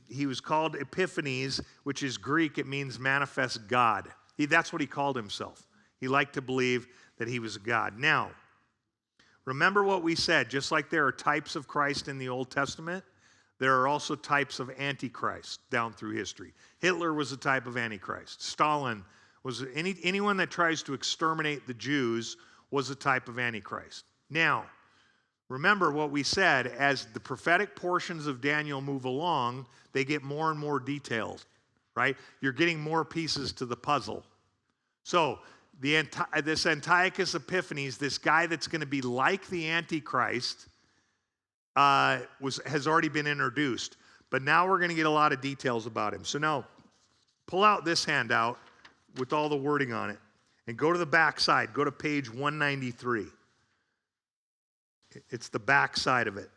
he was called Epiphanes, which is Greek. It means manifest God. That's what he called himself. He liked to believe that he was a god. Now, remember what we said. Just like there are types of Christ in the Old Testament, there are also types of Antichrist down through history. Hitler was a type of Antichrist. Stalin was, anyone that tries to exterminate the Jews was a type of Antichrist. Now, remember what we said. As the prophetic portions of Daniel move along, they get more and more detailed, right? You're getting more pieces to the puzzle. So, this Antiochus Epiphanes, this guy that's going to be like the Antichrist, has already been introduced. But now we're going to get a lot of details about him. So now, pull out this handout with all the wording on it, and go to the back side. Go to page 193. It's the back side of it.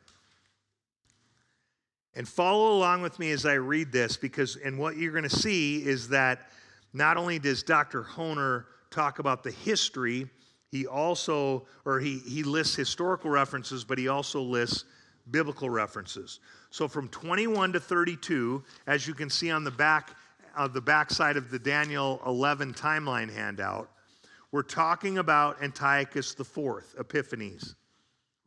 And follow along with me as I read this, and what you're going to see is that not only does Dr. Hohner talk about the history, he lists historical references, but he also lists biblical references. So from 21 to 32, as you can see on the back side of the Daniel 11 timeline handout, we're talking about Antiochus IV, Epiphanes,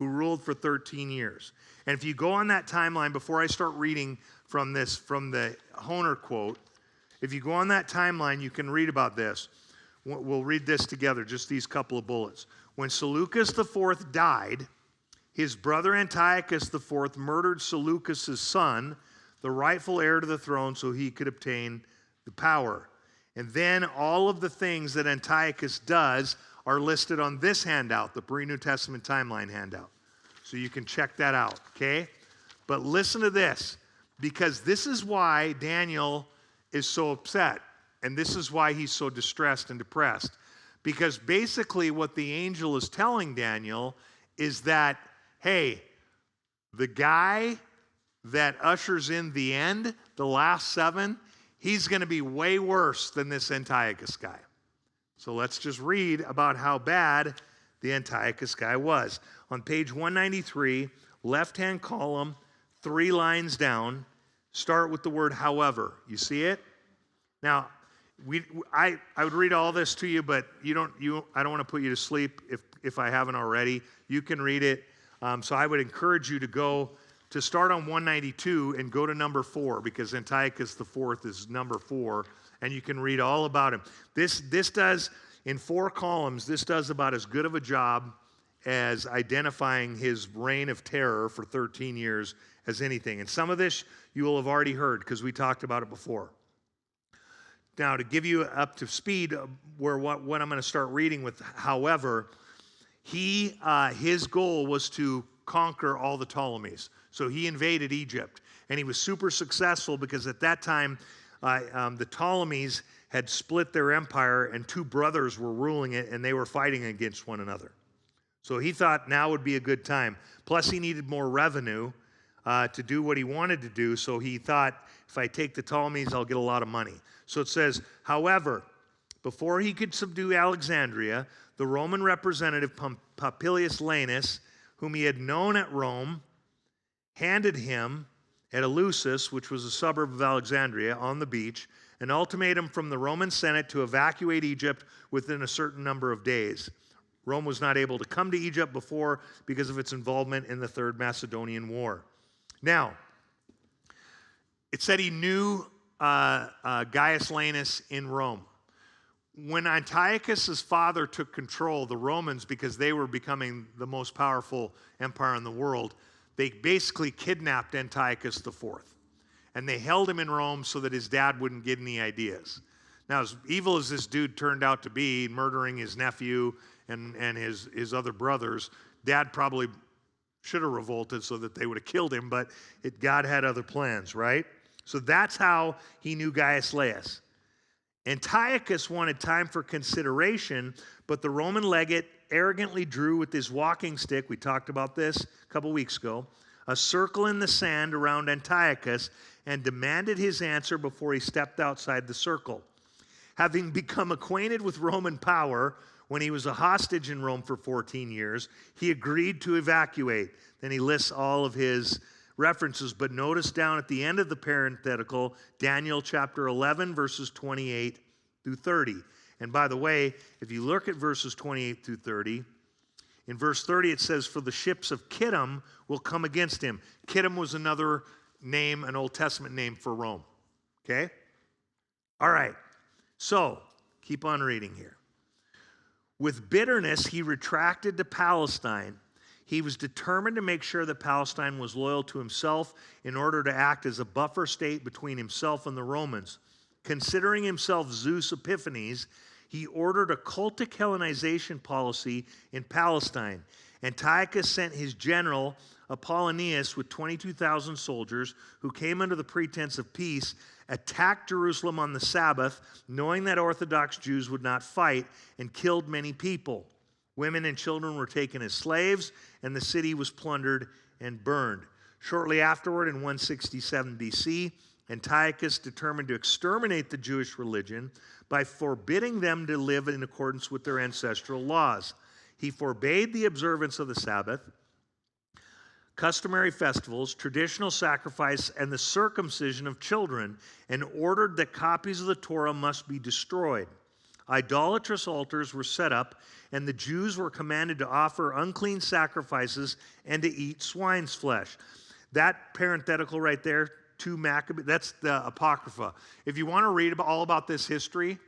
who ruled for 13 years. And if you go on that timeline, before I start reading from the Hohner quote, if you go on that timeline, you can read about this. We'll read this together, just these couple of bullets. When Seleucus IV died, his brother Antiochus IV murdered Seleucus' son, the rightful heir to the throne, so he could obtain the power. And then all of the things that Antiochus does are listed on this handout, the Pre-New Testament timeline handout. So you can check that out, okay? But listen to this, because this is why Daniel is so upset. And this is why he's so distressed and depressed. Because basically what the angel is telling Daniel is that, hey, the guy that ushers in the end, the last 7, he's going to be way worse than this Antiochus guy. So let's just read about how bad the Antiochus guy was. On page 193, left-hand column, 3 lines down, start with the word however. You see it? Now, I would read all this to you, but I don't want to put you to sleep if I haven't already. You can read it. So I would encourage you to start on 192 and go to number 4, because Antiochus IV is number 4, and you can read all about him. This does, in 4 columns, this does about as good of a job as identifying his reign of terror for 13 years as anything. And some of this you will have already heard because we talked about it before. Now, to give you up to speed where what I'm going to start reading with, however, his goal was to conquer all the Ptolemies. So he invaded Egypt, and he was super successful because at that time the Ptolemies had split their empire, and 2 brothers were ruling it, and they were fighting against one another. So he thought now would be a good time. Plus, he needed more revenue to do what he wanted to do, so he thought, if I take the Ptolemies, I'll get a lot of money. So it says, however, before he could subdue Alexandria, the Roman representative Popilius Laenas, whom he had known at Rome, handed him at Eleusis, which was a suburb of Alexandria, on the beach, an ultimatum from the Roman Senate to evacuate Egypt within a certain number of days. Rome was not able to come to Egypt before because of its involvement in the Third Macedonian War. Now, it said he knew Gaius Laenas in Rome. When Antiochus' father took control, the Romans, because they were becoming the most powerful empire in the world, they basically kidnapped Antiochus IV. And they held him in Rome so that his dad wouldn't get any ideas. Now, as evil as this dude turned out to be, murdering his nephew and his other brothers, Dad probably should have revolted so that they would have killed him, but God had other plans, right? So that's how he knew Gaius Laenas. Antiochus wanted time for consideration, but the Roman legate arrogantly drew with his walking stick, we talked about this a couple weeks ago, a circle in the sand around Antiochus and demanded his answer before he stepped outside the circle. Having become acquainted with Roman power when he was a hostage in Rome for 14 years, he agreed to evacuate. Then he lists all of his references, but notice down at the end of the parenthetical, Daniel chapter 11, verses 28 through 30. And by the way, if you look at verses 28 through 30, in verse 30 it says, for the ships of Kittim will come against him. Kittim was another name, an Old Testament name for Rome. Okay? All right. So, keep on reading here. With bitterness, he retracted to Palestine. He was determined to make sure that Palestine was loyal to himself in order to act as a buffer state between himself and the Romans. Considering himself Zeus Epiphanes, he ordered a cultic Hellenization policy in Palestine. Antiochus sent his general Apollonius with 22,000 soldiers who came under the pretense of peace, attacked Jerusalem on the Sabbath, knowing that Orthodox Jews would not fight, and killed many people. Women and children were taken as slaves, and the city was plundered and burned. Shortly afterward, in 167 BC, Antiochus determined to exterminate the Jewish religion by forbidding them to live in accordance with their ancestral laws. He forbade the observance of the Sabbath, customary festivals, traditional sacrifice, and the circumcision of children, and ordered that copies of the Torah must be destroyed. Idolatrous altars were set up, and the Jews were commanded to offer unclean sacrifices and to eat swine's flesh. That parenthetical right there, 2 Maccabees, that's the Apocrypha. If you want to read all about this history,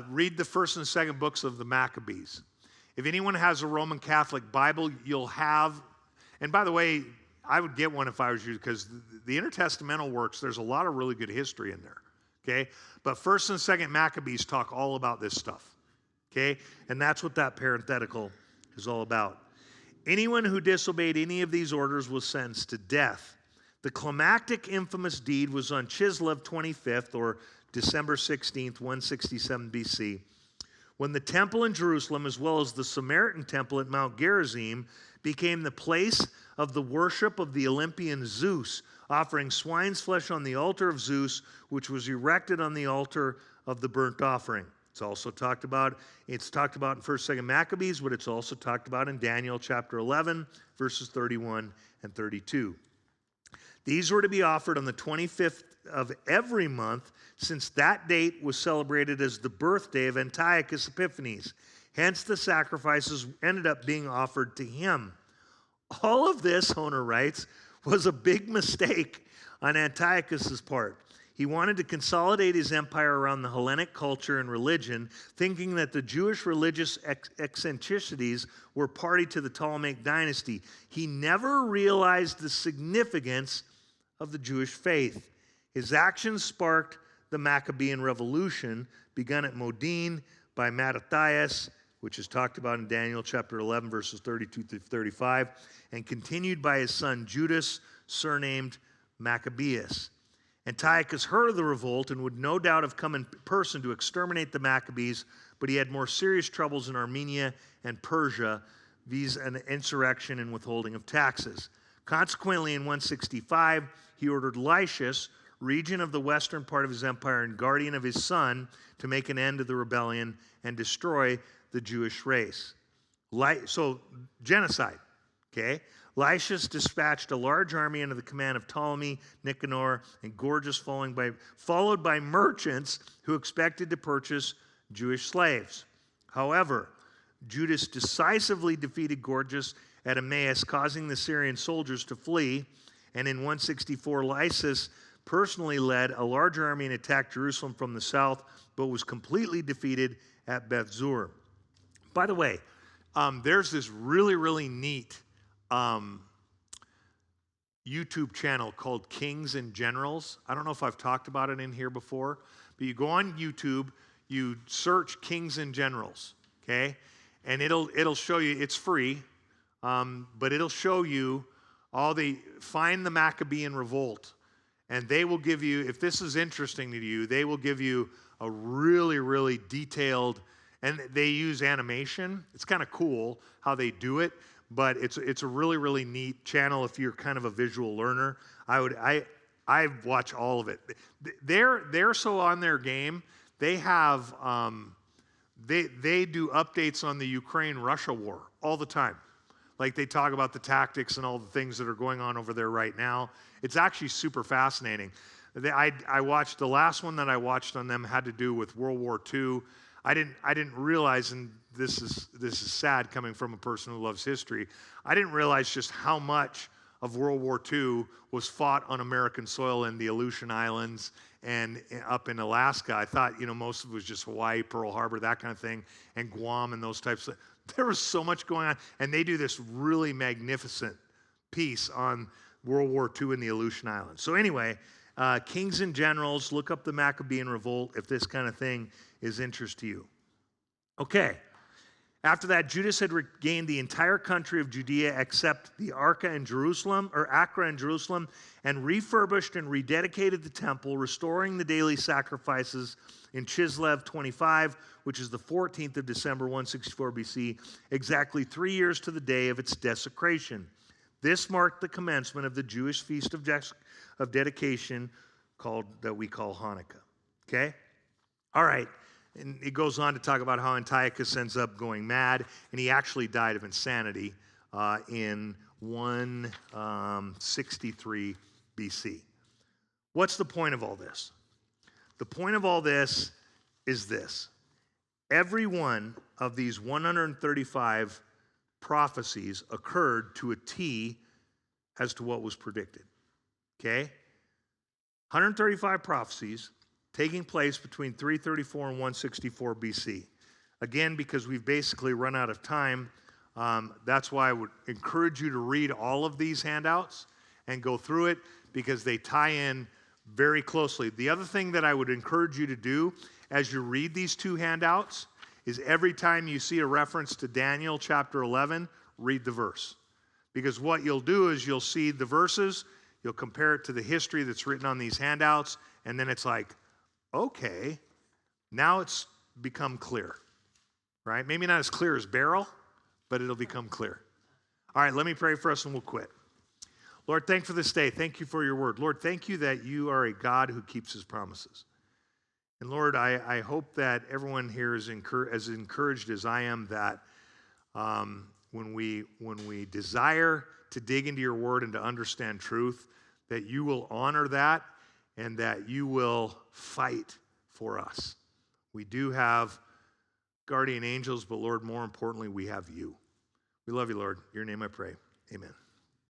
read the first and second books of the Maccabees. If anyone has a Roman Catholic Bible, you'll have, and by the way, I would get one if I was you, because the intertestamental works, there's a lot of really good history in there, okay? But first and second Maccabees talk all about this stuff, okay? And that's what that parenthetical is all about. Anyone who disobeyed any of these orders was sentenced to death. The climactic infamous deed was on Chislev 25th, or December 16th, 167 BC, when the temple in Jerusalem, as well as the Samaritan temple at Mount Gerizim, became the place of the worship of the Olympian Zeus, offering swine's flesh on the altar of Zeus, which was erected on the altar of the burnt offering. It's also talked about in 1st, 2nd Maccabees, but it's also talked about in Daniel chapter 11, verses 31 and 32. These were to be offered on the 25th of every month, since that date was celebrated as the birthday of Antiochus Epiphanes. Hence, the sacrifices ended up being offered to him. All of this, Honer writes, was a big mistake on Antiochus' part. He wanted to consolidate his empire around the Hellenic culture and religion, thinking that the Jewish religious eccentricities were party to the Ptolemaic dynasty. He never realized the significance of the Jewish faith. His actions sparked the Maccabean Revolution, begun at Modin by Mattathias, which is talked about in Daniel chapter 11, verses 32 through 35, and continued by his son Judas, surnamed Maccabeus. Antiochus heard of the revolt and would no doubt have come in person to exterminate the Maccabees, but he had more serious troubles in Armenia and Persia, viz. An insurrection and withholding of taxes. Consequently, in 165, he ordered Lysias, regent of the western part of his empire and guardian of his son, to make an end to the rebellion and destroy the Jewish race. So, genocide, okay? Lysias dispatched a large army under the command of Ptolemy, Nicanor, and Gorgias, followed by merchants who expected to purchase Jewish slaves. However, Judas decisively defeated Gorgias at Emmaus, causing the Syrian soldiers to flee, and in 164, Lysias personally led a large army and attacked Jerusalem from the south, but was completely defeated at Beth Zur. By the way, there's this really, really neat YouTube channel called Kings and Generals. I don't know if I've talked about it in here before, but you go on YouTube, you search Kings and Generals, okay? And it'll show you, it's free, but it'll show you find the Maccabean revolt. And they will give you, if this is interesting to you, they will give you a really, really detailed, and they use animation. It's kind of cool how they do it, but it's a really, really neat channel if you're kind of a visual learner. I watch all of it. They're so on their game. They have they do updates on the Ukraine-Russia war all the time. Like they talk about the tactics and all the things that are going on over there right now. It's actually super fascinating. I watched the last one that I watched on them had to do with World War II. I didn't realize, and this is sad coming from a person who loves history, I didn't realize just how much of World War II was fought on American soil in the Aleutian Islands and up in Alaska. I thought, most of it was just Hawaii, Pearl Harbor, that kind of thing, and Guam and those types of. There was so much going on, and they do this really magnificent piece on World War II in the Aleutian Islands. So anyway, Kings and Generals, look up the Maccabean Revolt if this kind of thing is interest to you. Okay. After that, Judas had regained the entire country of Judea except the Acra and Jerusalem, and refurbished and rededicated the temple, restoring the daily sacrifices in Chislev 25, which is the 14th of December, 164 BC, exactly 3 years to the day of its desecration. This marked the commencement of the Jewish feast of dedication that we call Hanukkah. Okay? All right. And it goes on to talk about how Antiochus ends up going mad, and he actually died of insanity in 163 BC. What's the point of all this? The point of all this is this. Every one of these 135 prophecies occurred to a T as to what was predicted. Okay? 135 prophecies taking place between 334 and 164 BC. Again, because we've basically run out of time, that's why I would encourage you to read all of these handouts and go through it because they tie in very closely. The other thing that I would encourage you to do as you read these two handouts is every time you see a reference to Daniel chapter 11, read the verse. Because what you'll do is you'll see the verses, you'll compare it to the history that's written on these handouts, and then it's like, okay, now it's become clear, right? Maybe not as clear as Beryl, but it'll become clear. All right, let me pray for us and we'll quit. Lord, thank you for this day. Thank you for your word. Lord, thank you that you are a God who keeps his promises. And Lord, I hope that everyone here is as encouraged as I am that when we desire to dig into your word and to understand truth, that you will honor that and that you will fight for us. We do have guardian angels, but Lord, more importantly, we have you. We love you, Lord. In your name I pray. Amen.